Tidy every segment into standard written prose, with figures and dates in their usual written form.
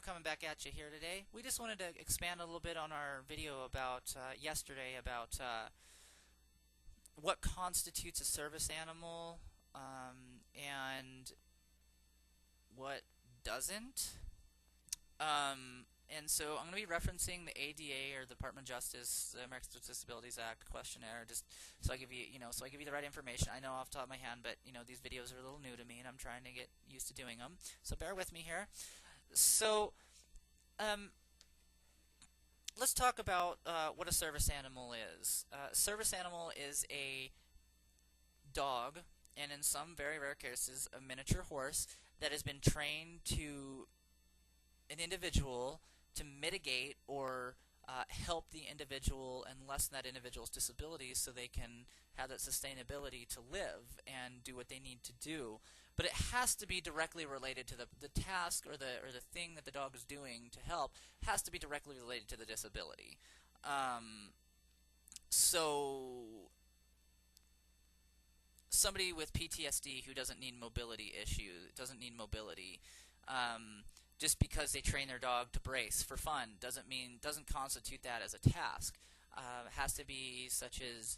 coming back at you here today. We just wanted to expand a little bit on our video about yesterday about what constitutes a service animal and what doesn't. And so I'm going to be referencing the ADA, or the Department of Justice, the Americans with Disabilities Act questionnaire, just so I give you, so I give you the right information. I know off the top of my hand, but these videos are a little new to me, and I'm trying to get used to doing them. So bear with me here. So, let's talk about what a service animal is. A service animal is a dog, and in some very rare cases, a miniature horse that has been trained to an individual to mitigate or help the individual and lessen that individual's disabilities so they can have that sustainability to live and do what they need to do. But it has to be directly related to the task or the thing that the dog is doing to help has to be directly related to the disability. So somebody with PTSD who doesn't need mobility just because they train their dog to brace for fun doesn't constitute that as a task. It has to be such as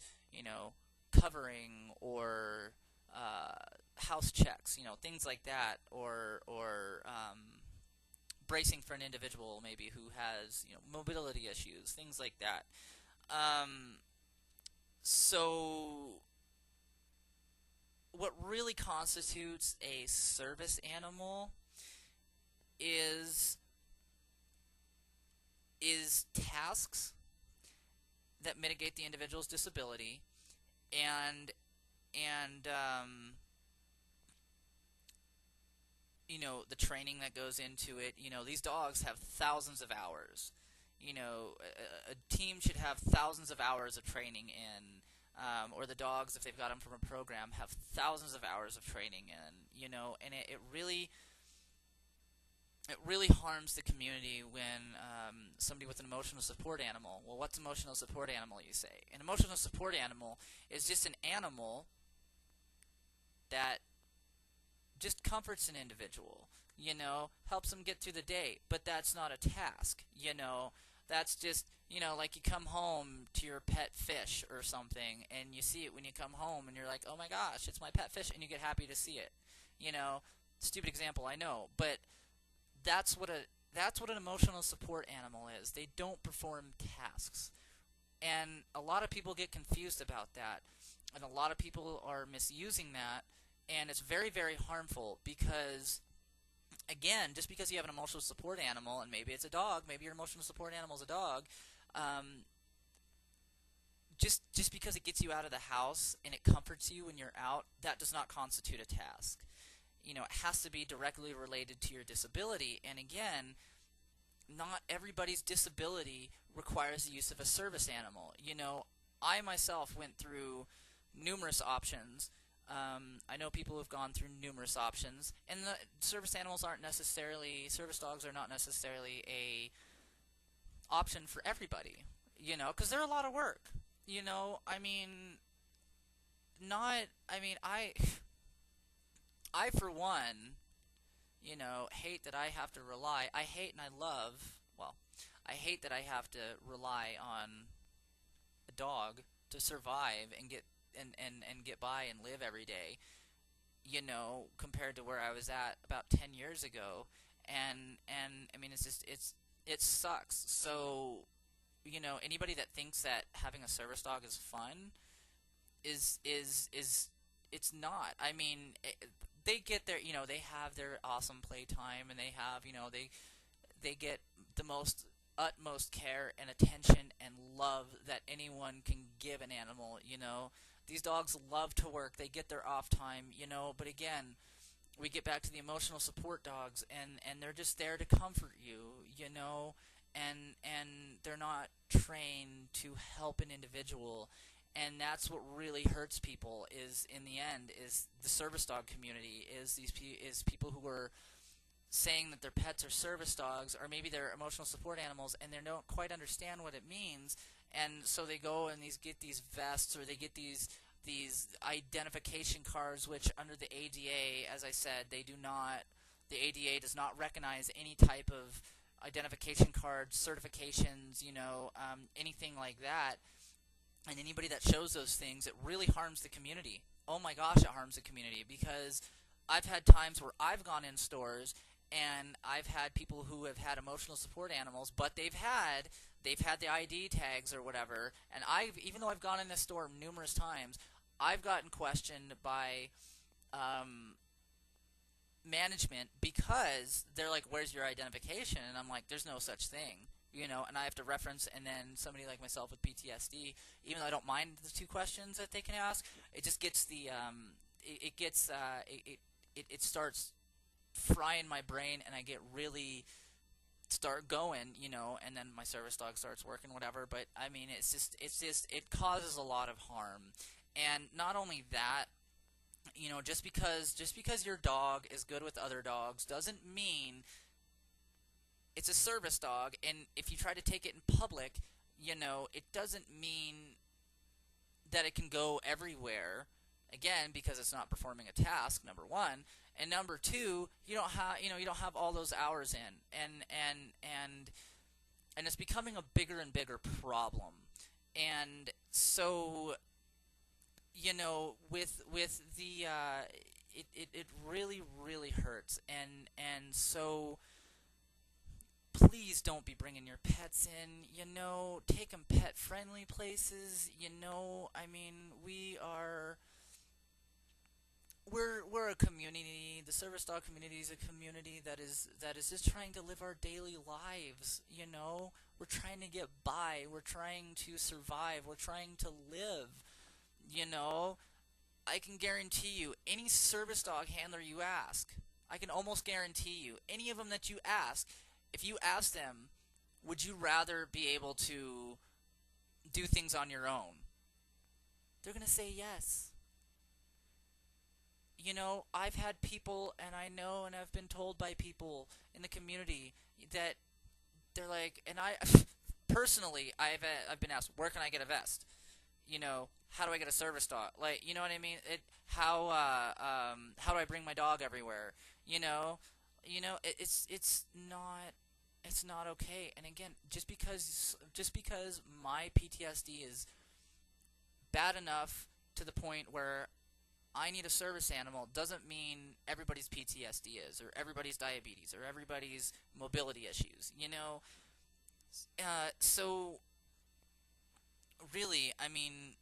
covering or house checks, things like that, or bracing for an individual maybe who has mobility issues, things like that. So what really constitutes a service animal is tasks that mitigate the individual's disability and the training that goes into it. These dogs have thousands of hours. A team should have thousands of hours of training in, or the dogs, if they've got them from a program, have thousands of hours of training in. And it really harms the community when somebody with an emotional support animal. Well, what's emotional support animal, you say? An emotional support animal is just an animal that just comforts an individual, helps them get through the day, but that's not a task, that's just, like you come home to your pet fish or something, and you see it when you come home, and you're like, oh my gosh, it's my pet fish, and you get happy to see it, stupid example, I know, but that's what an emotional support animal is. They don't perform tasks, and a lot of people get confused about that, and a lot of people are misusing that. And it's very, very harmful because, again, just because you have an emotional support animal, and maybe it's a dog, maybe your emotional support animal is a dog, just because it gets you out of the house and it comforts you when you're out, that does not constitute a task. It has to be directly related to your disability. And again, not everybody's disability requires the use of a service animal. I myself went through numerous options. I know people who've gone through numerous options, and the service dogs are not necessarily a option for everybody, because they're a lot of work, I for one, hate that I have to rely, I hate that I have to rely on a dog to survive and get by and live every day, compared to where I was at about 10 years ago, and I mean, it sucks. So, anybody that thinks that having a service dog is fun is it's not. I mean, they get their, they have their awesome playtime, and they have, they get the utmost care and attention and love that anyone can give an animal. These dogs love to work. They get their off time, but again, we get back to the emotional support dogs, and they're just there to comfort you, and they're not trained to help an individual. And that's what really hurts people, is in the end, is the service dog community, is people who are saying that their pets are service dogs, or maybe they're emotional support animals, and they don't quite understand what it means, and so they go and get these vests, or they get these identification cards, which under the ADA, as I said, they do not The ADA does not recognize any type of identification cards, certifications, anything like that. And anybody that shows those things, it really harms the community. Oh my gosh, it harms the community, because I've had times where I've gone in stores and I've had people who have had emotional support animals, but they've had the ID tags or whatever, and even though I've gone in this store numerous times, I've gotten questioned by management because they're like, "Where's your identification?" And I'm like, "There's no such thing." And I have to reference, and then somebody like myself with PTSD, even though I don't mind the two questions that they can ask, it just gets it starts frying my brain, and I get really start going, and then my service dog starts working, whatever. But I mean, it causes a lot of harm. And not only that, just because your dog is good with other dogs doesn't mean it's a service dog. And if you try to take it in public, it doesn't mean that it can go everywhere. Again, because it's not performing a task, number one, and number two, you don't have all those hours in, and it's becoming a bigger and bigger problem. And so, with the it really, really hurts. And so please don't be bringing your pets in. Take them pet friendly places. I mean, we're a community. The service dog community is a community that is just trying to live our daily lives. We're trying to get by. We're trying to survive. We're trying to live. I can guarantee you, any service dog handler you ask, I can almost guarantee you, any of them that you ask, if you ask them, would you rather be able to do things on your own? They're going to say yes. I've had people, and I know, and I've been told by people in the community that they're like, and I, personally, I've been asked, where can I get a vest? How do I get a service dog? Like, you know what I mean? How do I bring my dog everywhere? It's not okay. And again, just because my PTSD is bad enough to the point where I need a service animal doesn't mean everybody's PTSD is, or everybody's diabetes, or everybody's mobility issues. So really, I mean,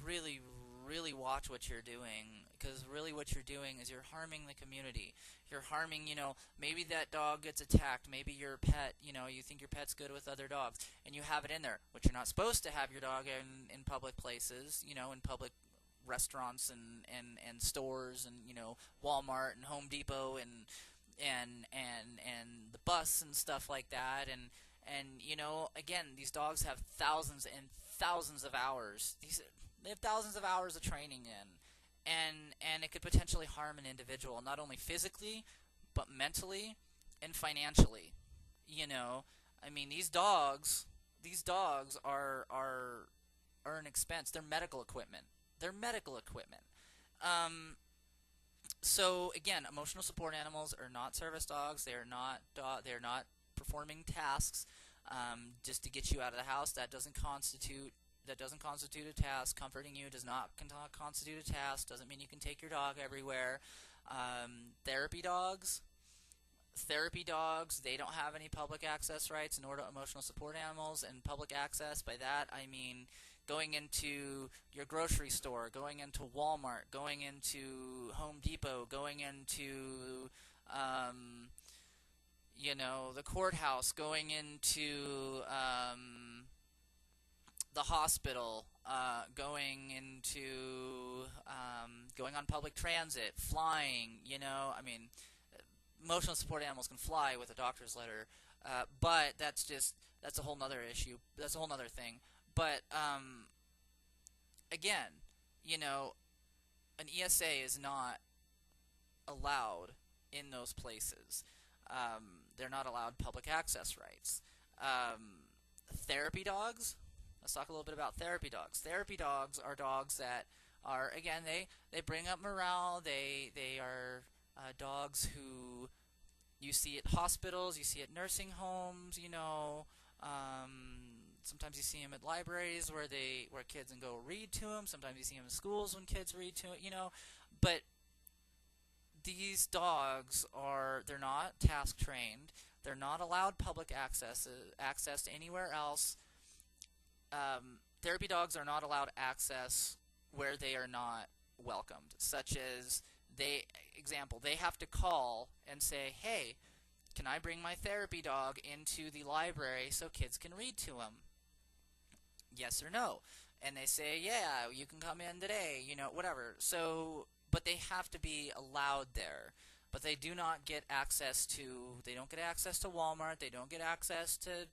really, really watch what you're doing, because really what you're doing is you're harming the community. You're harming, maybe that dog gets attacked. Maybe your pet, you think your pet's good with other dogs, and you have it in there, which you're not supposed to have your dog in public places, in public restaurants and stores, and Walmart and Home Depot and the bus and stuff like that. And again, these dogs have thousands and thousands of hours. They have thousands of hours of training in, and it could potentially harm an individual, not only physically, but mentally and financially. I mean, these dogs are an expense. They're medical equipment. So again, emotional support animals are not service dogs. They are not performing tasks just to get you out of the house. That doesn't constitute a task. Comforting you does not constitute a task. Doesn't mean you can take your dog everywhere. Therapy dogs, they don't have any public access rights, nor do emotional support animals. And public access, by that I mean going into your grocery store, going into Walmart, going into Home Depot, going into the courthouse, going into the hospital, going on public transit, flying. I mean, emotional support animals can fly with a doctor's letter, but that's a whole nother issue. That's a whole nother thing. But again, an ESA is not allowed in those places. They're not allowed public access rights. Therapy dogs. Let's talk a little bit about therapy dogs. Therapy dogs are dogs that are, again, they bring up morale. They are dogs who You see it at hospitals, you see it at nursing homes, sometimes you see them at libraries where kids can go read to them. Sometimes you see them in schools when kids read to it. But these dogs they're not task trained. They're not allowed public access to anywhere else. Therapy dogs are not allowed access where they are not welcomed, such as they have to call and say, hey, can I bring my therapy dog into the library so kids can read to him? Yes or no? And they say, yeah, you can come in today, whatever. So, but they have to be allowed there. But they do not get access to, they don't get access to Walmart, they don't get access to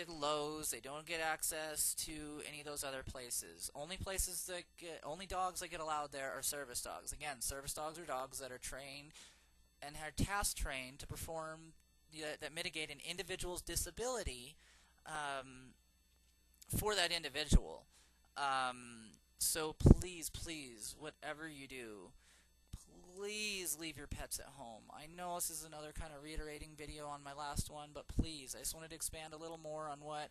Lowe's, they don't get access to any of those other places. Only dogs that get allowed there are service dogs. Again, service dogs are dogs that are trained and are task trained to perform that mitigate an individual's disability for that individual. So please, whatever you do, please leave your pets at home. I know this is another kind of reiterating video on my last one, but please, I just wanted to expand a little more on what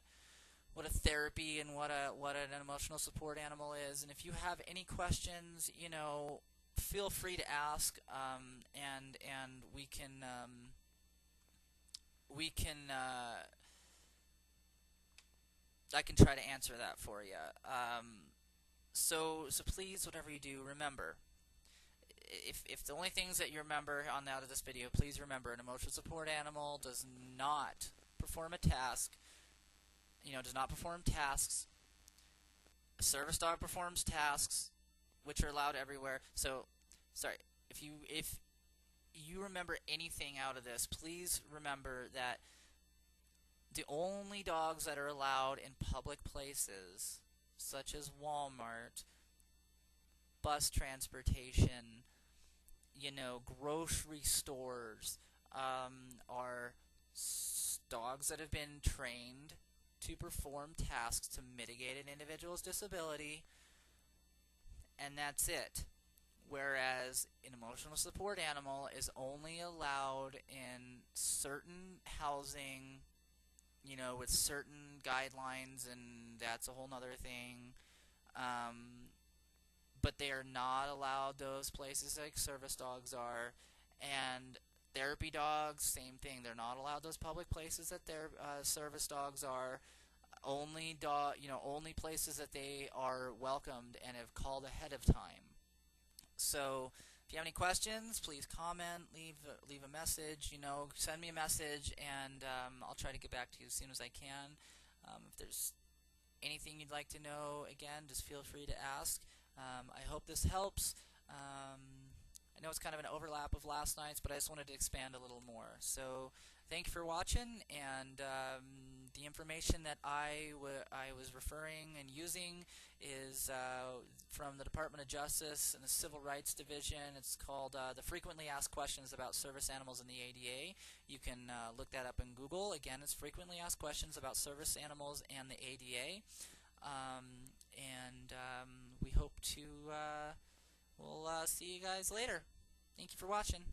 a therapy and what an emotional support animal is. And if you have any questions, feel free to ask, and we can I can try to answer that for you. So please, whatever you do, remember, if the only things that you remember out of this video, please remember an emotional support animal does not perform a task, does not perform tasks. A service dog performs tasks, which are allowed everywhere. So, sorry, if you remember anything out of this, please remember that the only dogs that are allowed in public places, such as Walmart, bus transportation, grocery stores, are dogs that have been trained to perform tasks to mitigate an individual's disability, and that's it. Whereas an emotional support animal is only allowed in certain housing, with certain guidelines, and that's a whole nother thing. But they are not allowed those places like service dogs are. And therapy dogs, same thing. They're not allowed those public places that their service dogs are. Only places that they are welcomed and have called ahead of time. So if you have any questions, please comment, leave a message, send me a message, and I'll try to get back to you as soon as I can. If there's anything you'd like to know, again, just feel free to ask. I hope this helps. I know it's kind of an overlap of last night's, but I just wanted to expand a little more. So thank you for watching, and the information that I was referring and using is from the Department of Justice and the Civil Rights Division. It's called the Frequently Asked Questions About Service Animals in the ADA. You can look that up in Google. Again, it's Frequently Asked Questions About Service Animals and the ADA. We hope to we'll see you guys later. Thank you for watching.